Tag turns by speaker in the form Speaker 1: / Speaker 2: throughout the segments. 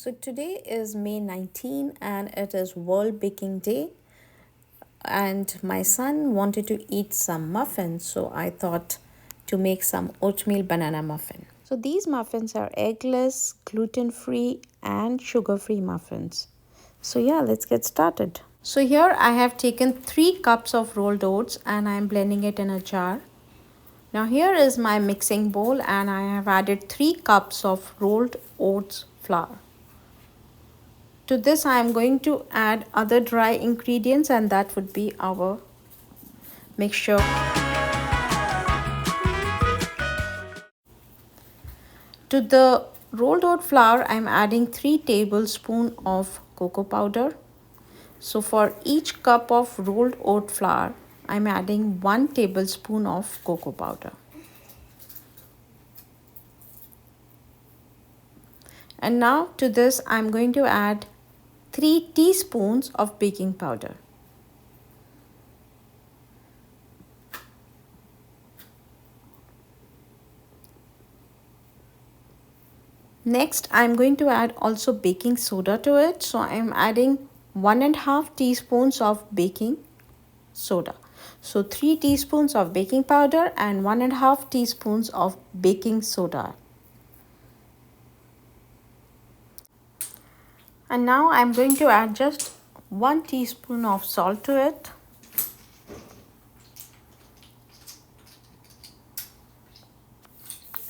Speaker 1: So today is May 19 and it is World Baking Day, and my son wanted to eat some muffins, so I thought to make some oatmeal banana muffin. So these muffins are eggless, gluten-free and sugar-free muffins. So yeah, let's get started. So here I have taken 3 cups of rolled oats and I am blending it in a jar. Now here is my mixing bowl and I have added 3 cups of rolled oats flour. To this I am going to add other dry ingredients, and that would be our mixture. To the rolled oat flour I am adding 3 tablespoons of cocoa powder. So for each cup of rolled oat flour I am adding 1 tablespoon of cocoa powder. And now to this I am going to add 3 teaspoons of baking powder. Next I am going to add also baking soda to it. So I am adding 1.5 teaspoons of baking soda. So 3 teaspoons of baking powder and 1.5 teaspoons of baking soda. And now I am going to add just 1 teaspoon of salt to it.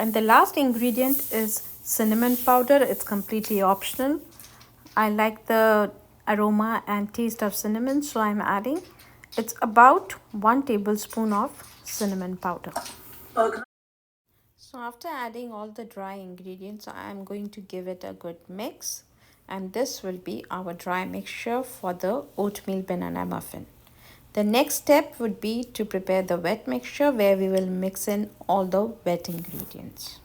Speaker 1: And the last ingredient is cinnamon powder. It's completely optional. I like the aroma and taste of cinnamon, so I'm adding. It's about 1 tablespoon of cinnamon powder. Okay. So after adding all the dry ingredients, I'm going to give it a good mix. And this will be our dry mixture for the oatmeal banana muffin. The next step would be to prepare the wet mixture, where we will mix in all the wet ingredients.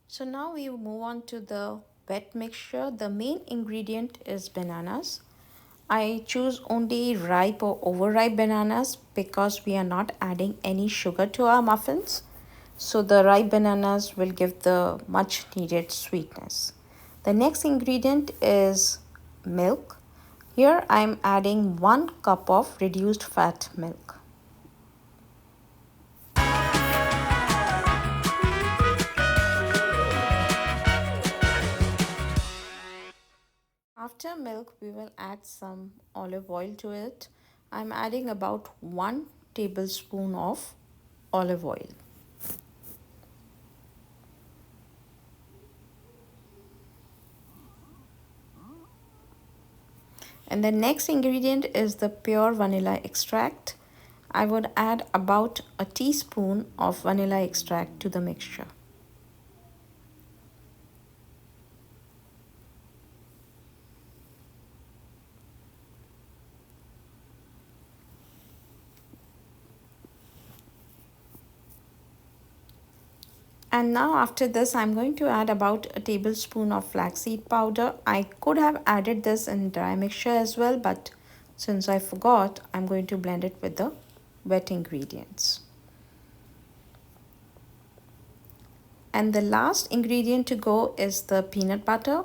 Speaker 1: So now we move on to the wet mixture. The main ingredient is bananas. I choose only ripe or overripe bananas because we are not adding any sugar to our muffins. So the ripe bananas will give the much needed sweetness. The next ingredient is milk. Here I am adding 1 cup of reduced fat milk. After milk, we will add some olive oil to it. I'm adding about 1 tablespoon of olive oil. And the next ingredient is the pure vanilla extract. I would add about a teaspoon of vanilla extract to the mixture. And now after this, I'm going to add about a tablespoon of flaxseed powder. I could have added this in dry mixture as well, but since I forgot, I'm going to blend it with the wet ingredients. And the last ingredient to go is the peanut butter.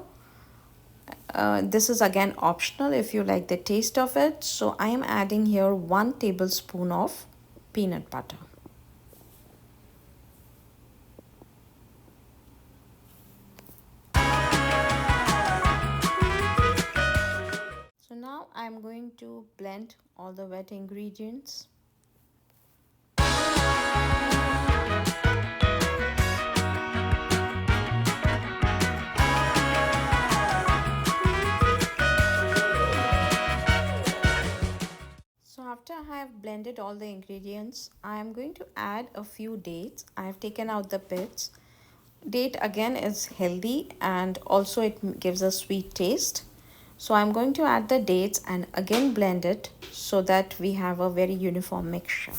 Speaker 1: This is again optional if you like the taste of it. So I am adding here 1 tablespoon of peanut butter. So now I am going to blend all the wet ingredients. So after I have blended all the ingredients, I am going to add a few dates. I have taken out the pits. Date again is healthy and also it gives a sweet taste. So I'm going to add the dates and again blend it so that we have a very uniform mixture.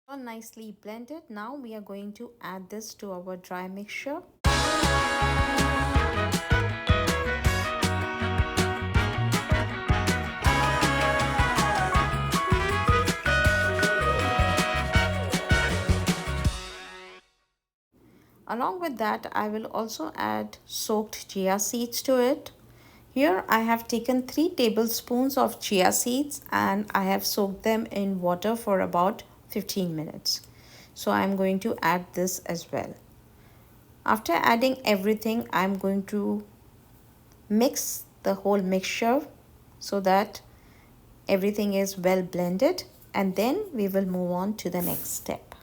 Speaker 1: All nicely blended. Now we are going to add this to our dry mixture. Along with that, I will also add soaked chia seeds to it. Here I have taken 3 tablespoons of chia seeds and I have soaked them in water for about 15 minutes. So I'm going to add this as well. After adding everything, I'm going to mix the whole mixture so that everything is well blended, and then we will move on to the next step.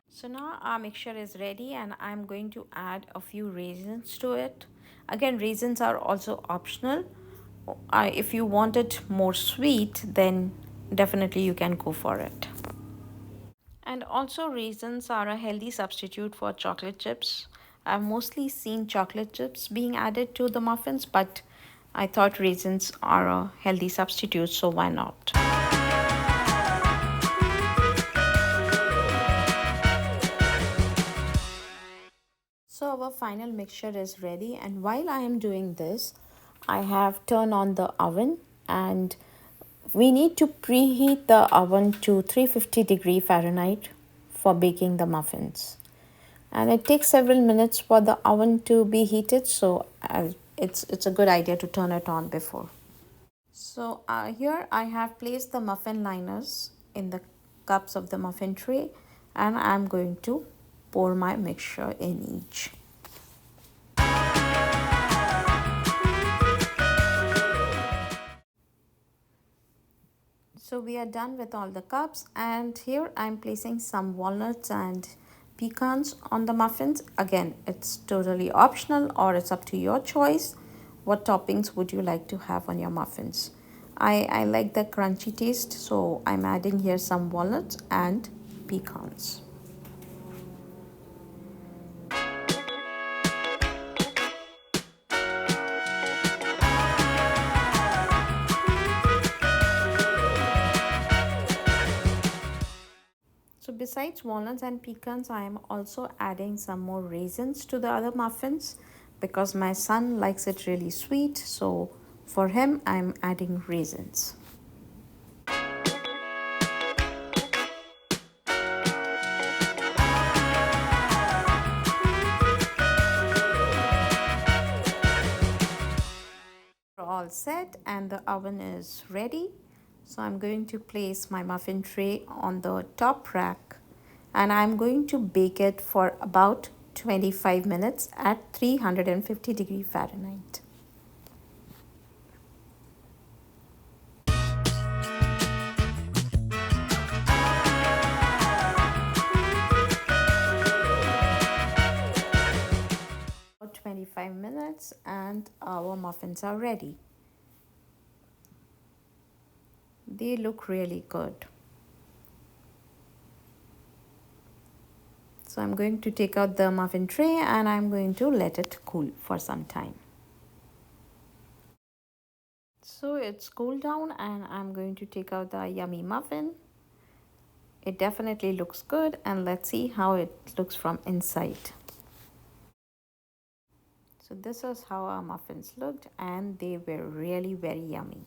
Speaker 1: So now our mixture is ready and I'm going to add a few raisins to it. Again, raisins are also optional. If you want it more sweet, then definitely you can go for it. And also, raisins are a healthy substitute for chocolate chips. I've mostly seen chocolate chips being added to the muffins, but I thought raisins are a healthy substitute, so why not? So our final mixture is ready, and while I am doing this, I have turned on the oven, and we need to preheat the oven to 350 Fahrenheit for baking the muffins. And it takes several minutes for the oven to be heated, so it's a good idea to turn it on before. So here I have placed the muffin liners in the cups of the muffin tray, and I'm going to pour my mixture in each. So we are done with all the cups, and here I'm placing some walnuts and pecans on the muffins. Again, it's totally optional or it's up to your choice. What toppings would you like to have on your muffins? I like the crunchy taste, so I'm adding here some walnuts and pecans. So besides walnuts and pecans, I am also adding some more raisins to the other muffins because my son likes it really sweet. So for him, I'm adding raisins. We're all set and the oven is ready. So I'm going to place my muffin tray on the top rack and I'm going to bake it for about 25 minutes at 350 Fahrenheit. About 25 minutes and our muffins are ready. They look really good. So I'm going to take out the muffin tray and I'm going to let it cool for some time. So it's cooled down and I'm going to take out the yummy muffin. It definitely looks good, and let's see how it looks from inside. So this is how our muffins looked and they were really very yummy.